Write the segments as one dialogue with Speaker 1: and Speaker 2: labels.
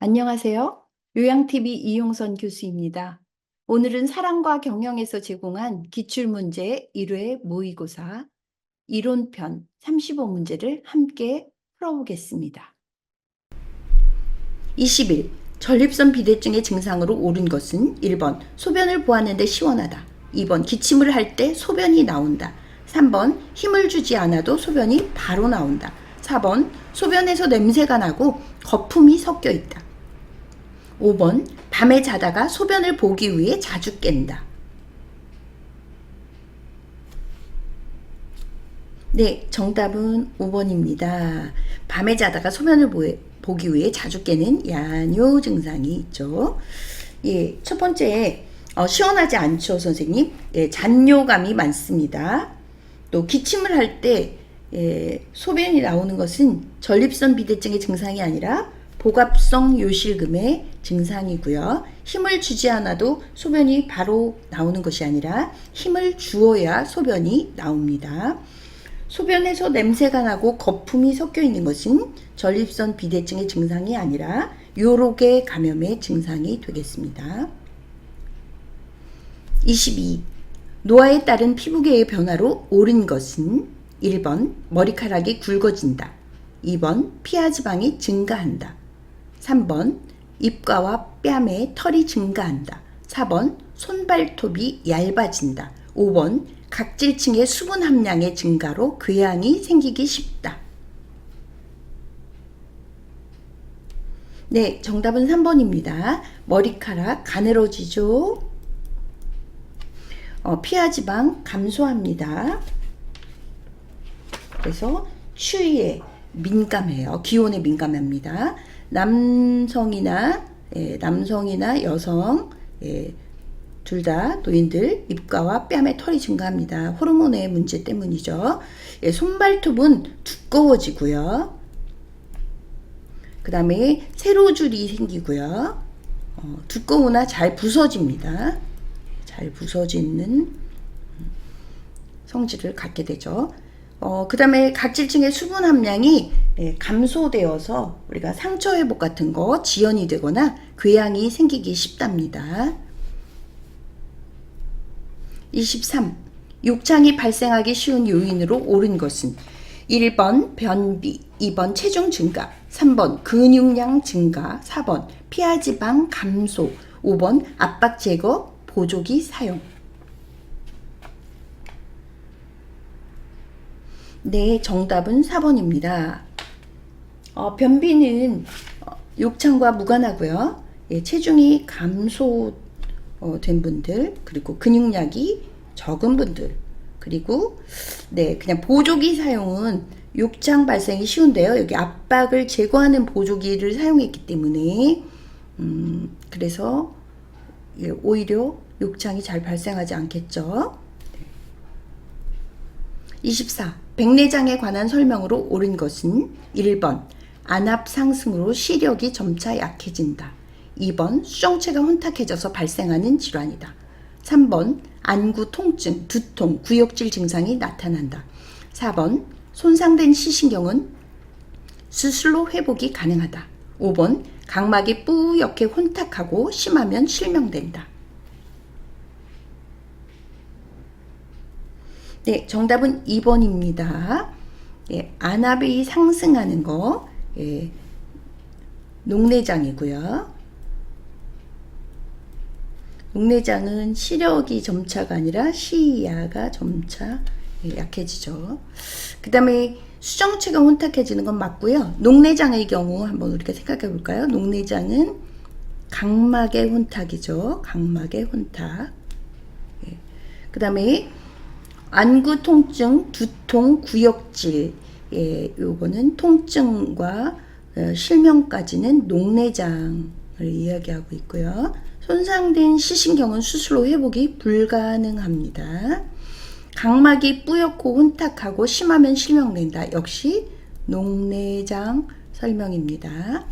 Speaker 1: 안녕하세요. 요양TV 이용선 교수입니다. 오늘은 사랑과 경영에서 제공한 기출문제 1회 모의고사 이론편 35문제를 함께 풀어보겠습니다. 20일 전립선 비대증의 증상으로 옳은 것은 1번 소변을 보았는데 시원하다. 2번 기침을 할 때 소변이 나온다. 3번 힘을 주지 않아도 소변이 바로 나온다. 4번 소변에서 냄새가 나고 거품이 섞여 있다. 5번 밤에 자다가 소변을 보기 위해 자주 깬다. 네, 정답은 5번입니다. 밤에 자다가 소변을 보기 위해 자주 깨는 야뇨 증상이 있죠. 예, 첫 번째 시원하지 않죠, 선생님? 예, 잔뇨감이 많습니다. 또 기침을 할 때 소변이 나오는 것은 전립선 비대증의 증상이 아니라 복압성 요실금의 증상이고요. 힘을 주지 않아도 소변이 바로 나오는 것이 아니라 힘을 주어야 소변이 나옵니다. 소변에서 냄새가 나고 거품이 섞여 있는 것은 전립선 비대증의 증상이 아니라 요로계 감염의 증상이 되겠습니다. 22. 노화에 따른 피부계의 변화로 옳은 것은 1번 머리카락이 굵어진다. 2번 피하지방이 증가한다. 3번 입가와 뺨에 털이 증가한다. 4번 손발톱이 얇아진다. 5번 각질층의 수분 함량의 증가로 궤양이 생기기 쉽다. 네, 정답은 3번입니다. 머리카락 가늘어지죠. 피하지방 감소합니다. 그래서 추위에 민감해요. 기온에 민감합니다. 남성이나 여성 둘 다 노인들 입가와 뺨에 털이 증가합니다. 호르몬의 문제 때문이죠. 손발톱은 두꺼워지고요. 그 다음에 세로줄이 생기고요. 두꺼우나 잘 부서집니다. 잘 부서지는 성질을 갖게 되죠. 그 다음에 각질층의 수분 함량이 감소되어서 우리가 상처 회복 같은 거 지연이 되거나 궤양이 생기기 쉽답니다. 23. 욕창이 발생하기 쉬운 요인으로 옳은 것은 1번 변비, 2번 체중 증가, 3번 근육량 증가, 4번 피하지방 감소, 5번 압박 제거 보조기 사용. 네, 정답은 4번입니다. 변비는 욕창과 무관하고요. 체중이 감소된 분들, 그리고 근육량이 적은 분들, 그리고 그냥 보조기 사용은 욕창 발생이 쉬운데요. 여기 압박을 제거하는 보조기를 사용했기 때문에 그래서 오히려 욕창이 잘 발생하지 않겠죠. 24. 백내장에 관한 설명으로 옳은 것은 1번 안압 상승으로 시력이 점차 약해진다. 2번 수정체가 혼탁해져서 발생하는 질환이다. 3번 안구 통증, 두통, 구역질 증상이 나타난다. 4번 손상된 시신경은 수술로 회복이 가능하다. 5번 각막이 뿌옇게 혼탁하고 심하면 실명된다. 네, 정답은 2번입니다. 안압이 상승하는 거 녹내장이고요. 녹내장은 시력이 점차가 아니라 시야가 점차 약해지죠. 그 다음에 수정체가 혼탁해지는 건 맞고요. 녹내장의 경우 한번 우리가 생각해 볼까요? 녹내장은 각막의 혼탁이죠. 각막의 혼탁. 그 다음에 안구 통증, 두통, 구역질, 요거는 통증과 실명까지는 녹내장을 이야기하고 있고요. 손상된 시신경은 수술로 회복이 불가능합니다. 각막이 뿌옇고 혼탁하고 심하면 실명된다. 역시 녹내장 설명입니다.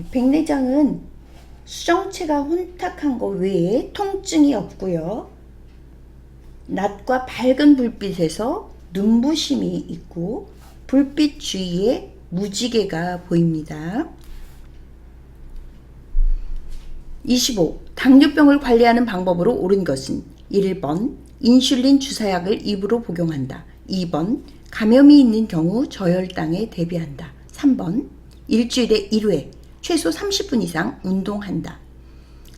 Speaker 1: 백내장은 수정체가 혼탁한 것 외에 통증이 없고요. 낮과 밝은 불빛에서 눈부심이 있고 불빛 주위에 무지개가 보입니다. 25. 당뇨병을 관리하는 방법으로 옳은 것은 1번 인슐린 주사약을 입으로 복용한다. 2번 감염이 있는 경우 저혈당에 대비한다. 3번 일주일에 1회 최소 30분 이상 운동한다.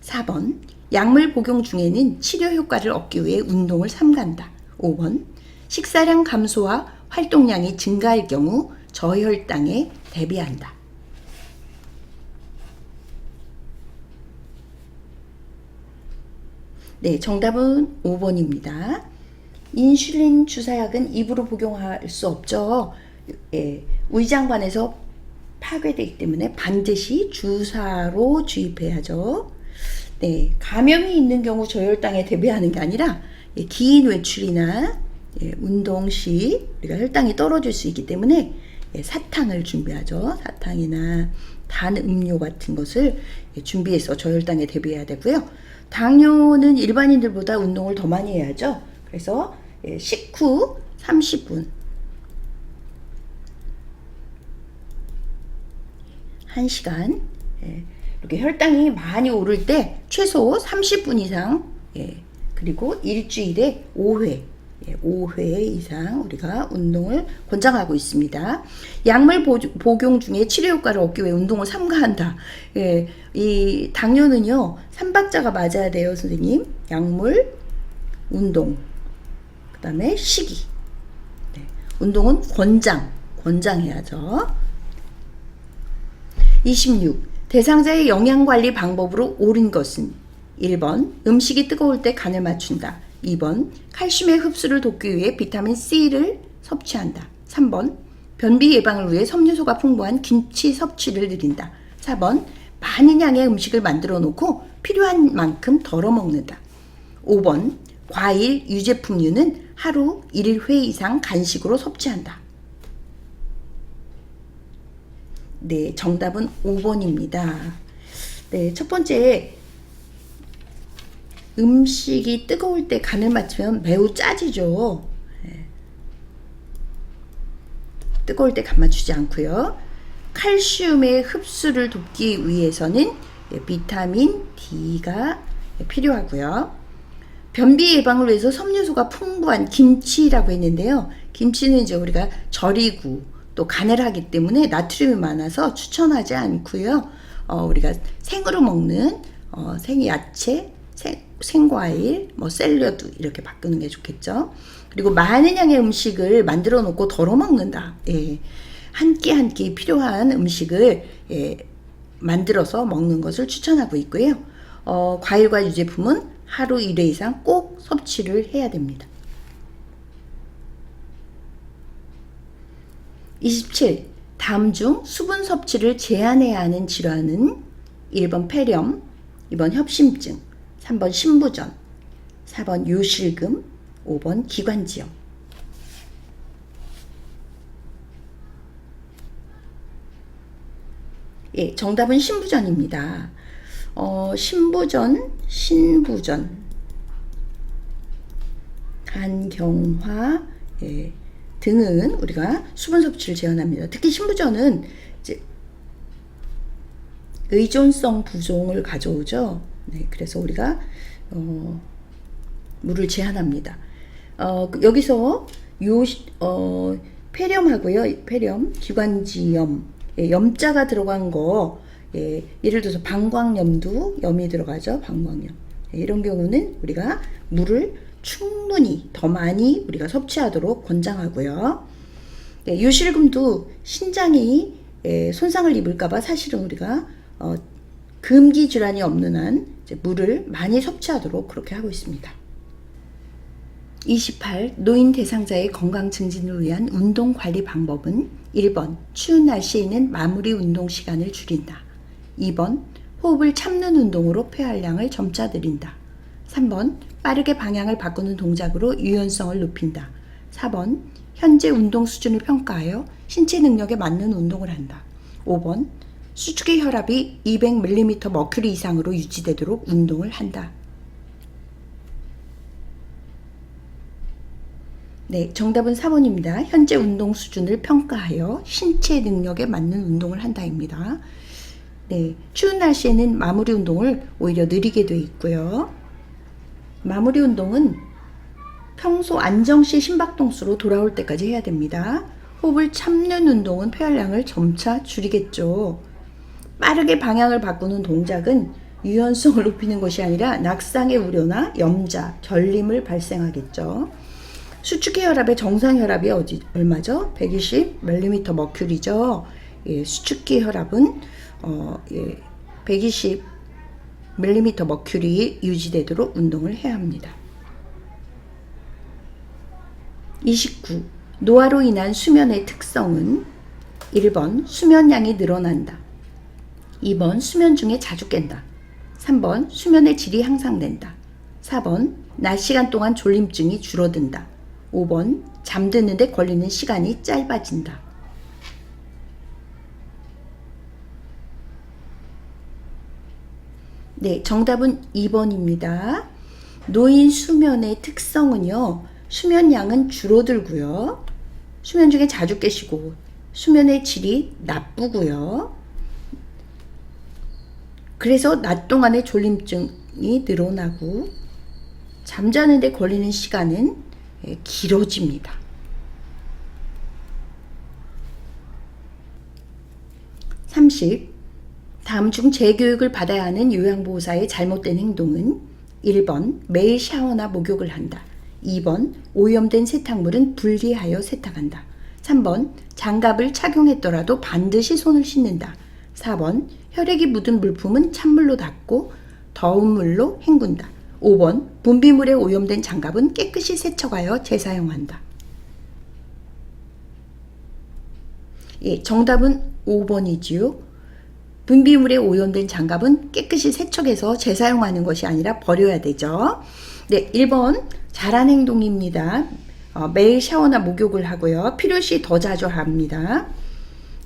Speaker 1: 4번 약물 복용 중에는 치료 효과를 얻기 위해 운동을 삼간다. 5번 식사량 감소와 활동량이 증가할 경우 저혈당에 대비한다. 네, 정답은 5번입니다. 인슐린 주사약은 입으로 복용할 수 없죠. 예, 위장관에서 파괴되기 때문에 반드시 주사로 주입해야죠. 네, 감염이 있는 경우 저혈당에 대비하는 게 아니라 긴 외출이나 운동 시 우리가 혈당이 떨어질 수 있기 때문에 사탕을 준비하죠. 사탕이나 단 음료 같은 것을 준비해서 저혈당에 대비해야 되고요. 당뇨는 일반인들보다 운동을 더 많이 해야죠. 그래서 식후 30분 1시간 이렇게 혈당이 많이 오를 때 최소 30분 이상 그리고 일주일에 5회 5회 이상 우리가 운동을 권장하고 있습니다. 약물 복용 중에 치료 효과를 얻기 위해 운동을 삼가한다. 이 당뇨는요 3박자가 맞아야 돼요, 선생님. 약물, 운동, 그 다음에 식이. 운동은 권장해야죠. 26. 대상자의 영양관리 방법으로 옳은 것은 1번 음식이 뜨거울 때 간을 맞춘다. 2번 칼슘의 흡수를 돕기 위해 비타민 C를 섭취한다. 3번 변비 예방을 위해 섬유소가 풍부한 김치 섭취를 늘린다. 4번 많은 양의 음식을 만들어 놓고 필요한 만큼 덜어 먹는다. 5번 과일, 유제품류는 하루 1회 이상 간식으로 섭취한다. 네, 정답은 5번입니다. 네, 첫 번째 음식이 뜨거울 때 간을 맞추면 매우 짜지죠. 뜨거울 때 간 맞추지 않고요. 칼슘의 흡수를 돕기 위해서는 비타민 D가 필요하고요. 변비 예방을 위해서 섬유소가 풍부한 김치라고 했는데요. 김치는 이제 우리가 절이고 또 간을 하기 때문에 나트륨이 많아서 추천하지 않고요. 우리가 생으로 먹는 생야채, 생과일, 샐러드 이렇게 바꾸는 게 좋겠죠. 그리고 많은 양의 음식을 만들어 놓고 덜어 먹는다. 한 끼 한 끼 필요한 음식을 만들어서 먹는 것을 추천하고 있고요. 과일과 유제품은 하루 1회 이상 꼭 섭취를 해야 됩니다. 27. 다음 중 수분 섭취를 제한해야 하는 질환은 1번 폐렴, 2번 협심증, 3번 신부전, 4번 요실금, 5번 기관지염. 예, 정답은 신부전입니다. 신부전, 간경화 등은 우리가 수분 섭취를 제한합니다. 특히 신부전은 이제 의존성 부종을 가져오죠. 네, 그래서 우리가 물을 제한합니다. 여기서 폐렴하고요, 기관지염, 염자가 들어간 거, 예를 들어서 방광염도 염이 들어가죠, 방광염. 이런 경우는 우리가 물을 충분히 더 많이 우리가 섭취하도록 권장하고요. 요실금도 신장이 손상을 입을까봐 사실은 우리가 금기 질환이 없는 한 물을 많이 섭취하도록 그렇게 하고 있습니다. 28. 노인 대상자의 건강 증진을 위한 운동 관리 방법은 1번 추운 날씨에는 마무리 운동 시간을 줄인다. 2번 호흡을 참는 운동으로 폐활량을 점차 늘린다. 3번 빠르게 방향을 바꾸는 동작으로 유연성을 높인다. 4번 현재 운동 수준을 평가하여 신체 능력에 맞는 운동을 한다. 5번 수축의 혈압이 200mm 머큐리 이상으로 유지되도록 운동을 한다. 네, 정답은 4번입니다. 현재 운동 수준을 평가하여 신체 능력에 맞는 운동을 한다입니다. 네, 추운 날씨에는 마무리 운동을 오히려 느리게 돼 있고요. 마무리 운동은 평소 안정시 심박동수로 돌아올 때까지 해야 됩니다. 호흡을 참는 운동은 폐활량을 점차 줄이겠죠. 빠르게 방향을 바꾸는 동작은 유연성을 높이는 것이 아니라 낙상의 우려나 염자, 결림을 발생하겠죠. 수축기 혈압의 정상 혈압이 얼마죠? 120mm 머큐리죠. 예, 수축기 혈압은 120mm 머큐리 유지되도록 운동을 해야 합니다. 29. 노화로 인한 수면의 특성은 1번 수면량이 늘어난다. 2번 수면 중에 자주 깬다. 3번 수면의 질이 향상된다. 4번 낮 시간 동안 졸림증이 줄어든다. 5번 잠드는데 걸리는 시간이 짧아진다. 네, 정답은 2번입니다. 노인 수면의 특성은요, 수면량은 줄어들고요, 수면 중에 자주 깨시고, 수면의 질이 나쁘고요. 그래서 낮 동안의 졸림증이 늘어나고, 잠자는데 걸리는 시간은 길어집니다. 30. 다음 중 재교육을 받아야 하는 요양보호사의 잘못된 행동은 1번 매일 샤워나 목욕을 한다. 2번 오염된 세탁물은 분리하여 세탁한다. 3번 장갑을 착용했더라도 반드시 손을 씻는다. 4번 혈액이 묻은 물품은 찬물로 닦고 더운 물로 헹군다. 5번 분비물에 오염된 장갑은 깨끗이 세척하여 재사용한다. 예, 정답은 5번이지요. 분비물에 오염된 장갑은 깨끗이 세척해서 재사용하는 것이 아니라 버려야 되죠. 네, 1번 잘한 행동입니다. 매일 샤워나 목욕을 하고요. 필요시 더 자주 합니다.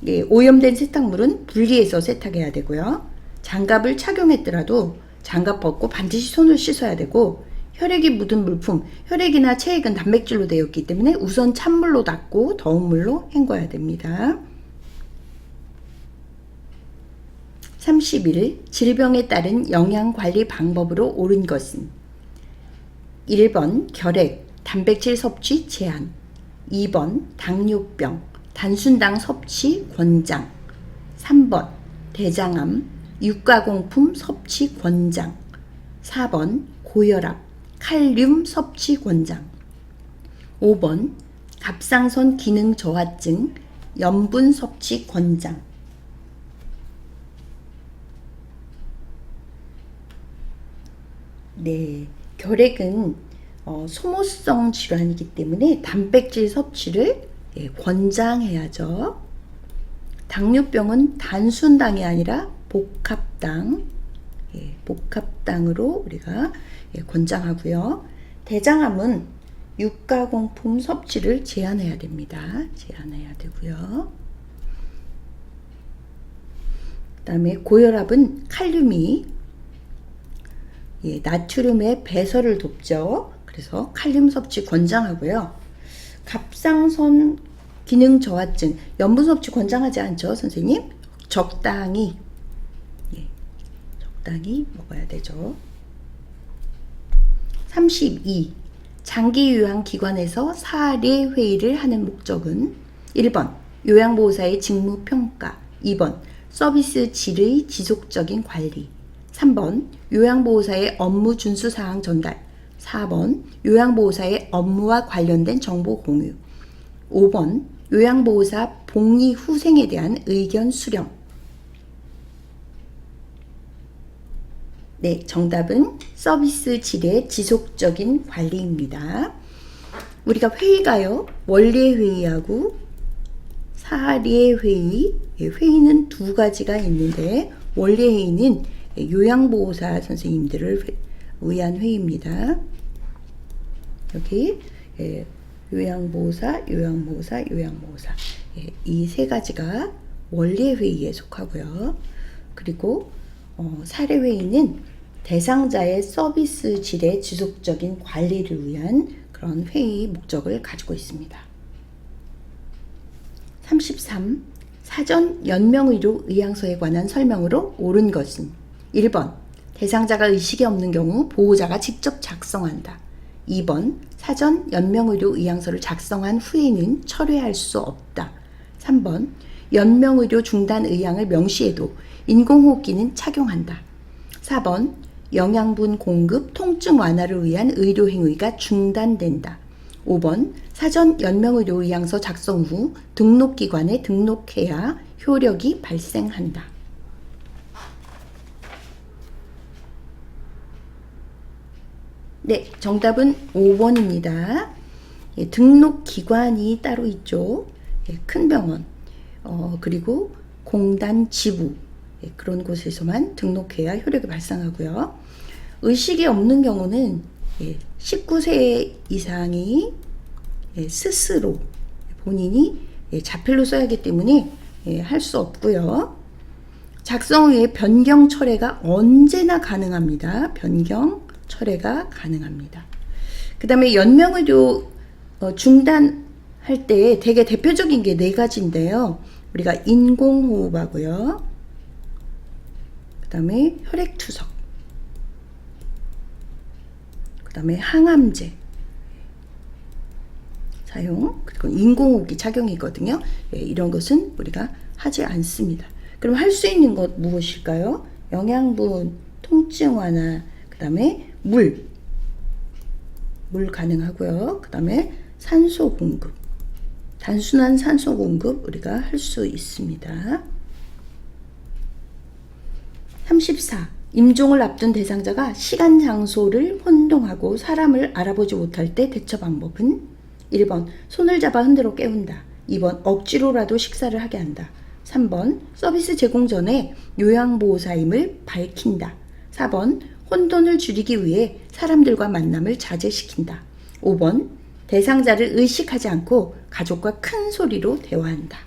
Speaker 1: 예, 오염된 세탁물은 분리해서 세탁해야 되고요. 장갑을 착용했더라도 장갑 벗고 반드시 손을 씻어야 되고, 혈액이 묻은 물품, 혈액이나 체액은 단백질로 되어 있기 때문에 우선 찬물로 닦고 더운 물로 헹궈야 됩니다. 31. 질병에 따른 영양관리 방법으로 옳은 것은 1번 결핵, 단백질 섭취 제한. 2번 당뇨병, 단순당 섭취 권장. 3번 대장암, 유가공품 섭취 권장. 4번 고혈압, 칼륨 섭취 권장. 5번 갑상선 기능 저하증, 염분 섭취 권장. 네, 결핵은 소모성 질환이기 때문에 단백질 섭취를 권장해야죠. 당뇨병은 단순당이 아니라 복합당, 복합당으로 우리가 권장하고요. 대장암은 유가공품 섭취를 제한해야 됩니다. 제한해야 되고요. 그 다음에 고혈압은 칼륨이 나트륨의 배설을 돕죠. 그래서 칼륨 섭취 권장하고요. 갑상선 기능 저하증, 염분 섭취 권장하지 않죠, 선생님? 적당히 먹어야 되죠. 32. 장기 요양 기관에서 사례 회의를 하는 목적은 1번 요양보호사의 직무 평가, 2번 서비스 질의 지속적인 관리, 3번 요양보호사의 업무 준수사항 전달, 4번 요양보호사의 업무와 관련된 정보 공유, 5번 요양보호사 복리 후생에 대한 의견 수렴. 네, 정답은 서비스 질의 지속적인 관리입니다. 우리가 회의가요, 원례 회의하고 사례 회의, 회의는 두 가지가 있는데 원례 회의는 요양보호사 선생님들을 위한 회의입니다. 여기 요양보호사 이 세 가지가 원례 회의에 속하고요. 그리고 사례 회의는 대상자의 서비스 질의 지속적인 관리를 위한 그런 회의 목적을 가지고 있습니다. 33. 사전 연명의료 의향서에 관한 설명으로 옳은 것은 1번 대상자가 의식이 없는 경우 보호자가 직접 작성한다. 2번 사전 연명의료 의향서를 작성한 후에는 철회할 수 없다. 3번 연명의료 중단 의향을 명시해도 인공호흡기는 착용한다. 4번 영양분 공급 통증 완화를 위한 의료 행위가 중단된다. 5번 사전 연명의료 의향서 작성 후 등록기관에 등록해야 효력이 발생한다. 네, 정답은 5번입니다. 예, 등록기관이 따로 있죠. 예, 큰 병원, 그리고 공단 지부, 예, 그런 곳에서만 등록해야 효력이 발생하고요. 의식이 없는 경우는 19세 이상이 스스로 본인이 자필로 써야 하기 때문에 할 수 없고요. 작성 후에 변경 철회가 언제나 가능합니다. 변경 철회가 가능합니다. 그 다음에 연명의료 중단할 때 되게 대표적인 게 4가지인데요. 우리가 인공호흡하고요. 그 다음에 혈액투석, 그 다음에 항암제 사용, 그리고 인공호흡기 착용이거든요. 이런 것은 우리가 하지 않습니다. 그럼 할 수 있는 것 무엇일까요? 영양분, 통증 완화, 그 다음에 물 가능하고요. 그 다음에 산소 공급, 단순한 산소 공급 우리가 할 수 있습니다. 34. 임종을 앞둔 대상자가 시간 장소를 혼동하고 사람을 알아보지 못할 때 대처 방법은 1번 손을 잡아 흔들어 깨운다. 2번 억지로라도 식사를 하게 한다. 3번 서비스 제공 전에 요양보호사임을 밝힌다. 4번 혼돈을 줄이기 위해 사람들과 만남을 자제시킨다. 5번 대상자를 의식하지 않고 가족과 큰 소리로 대화한다.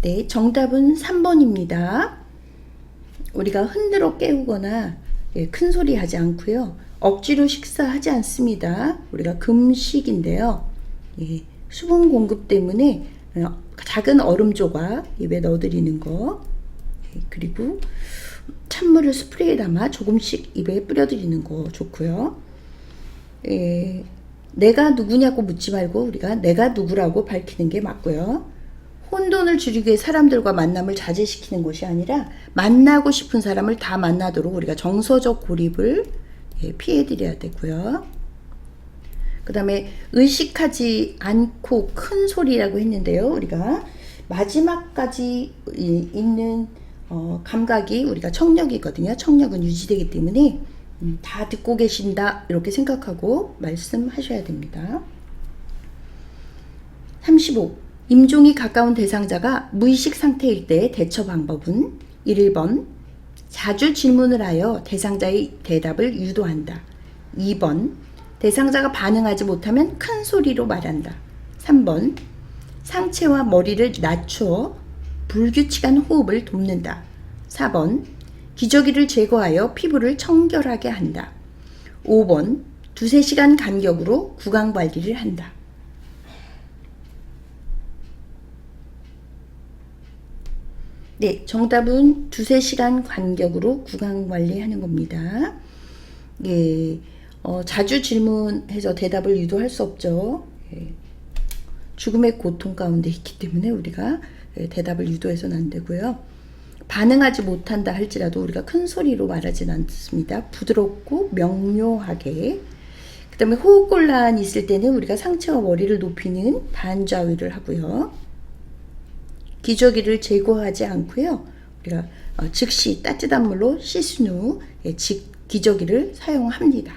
Speaker 1: 네, 정답은 3번입니다. 우리가 흔들어 깨우거나 큰 소리 하지 않고요. 억지로 식사하지 않습니다. 우리가 금식인데요. 수분 공급 때문에 작은 얼음 조각 입에 넣어드리는 거, 그리고 찬물을 스프레이에 담아 조금씩 입에 뿌려드리는 거 좋고요. 내가 누구냐고 묻지 말고 우리가 내가 누구라고 밝히는 게 맞고요. 혼돈을 줄이기 위해 사람들과 만남을 자제시키는 것이 아니라 만나고 싶은 사람을 다 만나도록 우리가 정서적 고립을 피해드려야 되고요. 그 다음에 의식하지 않고 큰 소리라고 했는데요. 우리가 마지막까지 있는 감각이 우리가 청력이거든요. 청력은 유지되기 때문에 다 듣고 계신다 이렇게 생각하고 말씀하셔야 됩니다. 35. 임종이 가까운 대상자가 무의식 상태일 때 대처 방법은 1번 자주 질문을 하여 대상자의 대답을 유도한다. 2번 대상자가 반응하지 못하면 큰 소리로 말한다. 3번 상체와 머리를 낮추어 불규칙한 호흡을 돕는다. 4번 기저귀를 제거하여 피부를 청결하게 한다. 5번 2-3시간 간격으로 구강 관리를 한다. 네, 정답은 2-3시간 간격으로 구강 관리하는 겁니다. 예, 자주 질문해서 대답을 유도할 수 없죠. 죽음의 고통 가운데 있기 때문에 우리가 대답을 유도해서는 안 되고요. 반응하지 못한다 할지라도 우리가 큰 소리로 말하지는 않습니다. 부드럽고 명료하게. 그 다음에 호흡곤란이 있을 때는 우리가 상체와 머리를 높이는 반좌위를 하고요. 기저귀를 제거하지 않고요. 우리가 즉시 따뜻한 물로 씻은 후 기저귀를 사용합니다.